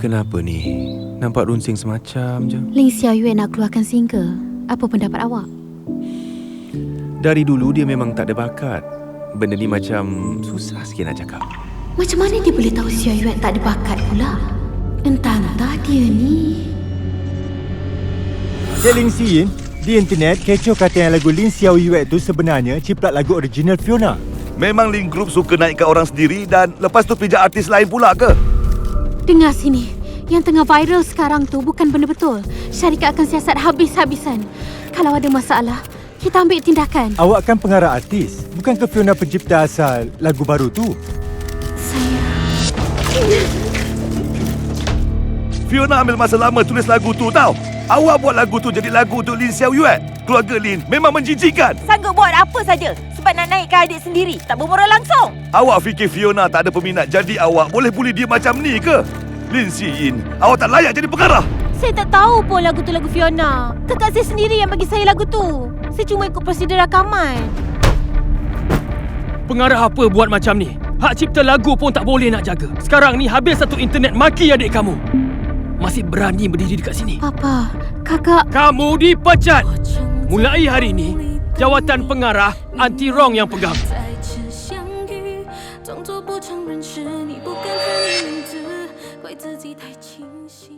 Kenapa ni? Nampak runsing semacam je. Ling Xiaoyue nak keluarkan single. Apa pendapat awak? Dari dulu dia memang tak ada bakat. Benda ni macam susah sikit nak cakap. Macam mana dia boleh tahu Xiaoyue tak ada bakat pula? Entah-entah dia ni. Cik Ling Xin, di internet kecoh katanya lagu Lin Xiaoyue tu sebenarnya ciprat lagu original Fiona. Memang Lin Group suka naikkan orang sendiri dan lepas tu pijak artis lain pula ke? Dengar sini. Yang tengah viral sekarang tu bukan benda betul. Syarikat akan siasat habis-habisan. Kalau ada masalah, kita ambil tindakan. Awak kan pengarah artis. Bukankah Fiona pencipta asal lagu baru tu? Saya... Fiona ambil masa lama tulis lagu tu tau. Awak buat lagu tu jadi lagu untuk Lin Xiaoyue. Keluarga Lin memang menjijikkan. Sanggup buat apa saja sebab nak naikkan adik sendiri. Tak bermoral langsung. Awak fikir Fiona tak ada peminat jadi awak boleh bully dia macam ni ke? Lin Xin, awak tak layak jadi pengarah. Saya tak tahu pun lagu tu lagu Fiona. Kakak saya sendiri yang bagi saya lagu tu. Saya cuma ikut prosedur rakaman. Pengarah apa buat macam ni? Hak cipta lagu pun tak boleh nak jaga. Sekarang ni habis satu internet maki adik kamu. Masih berani berdiri dekat sini. Papa, kakak... Kamu dipecat. Mulai hari ini, jawatan pengarah Aunty Rong yang pegang. 装作不承认是你不敢喊你名字，怪自己太清醒。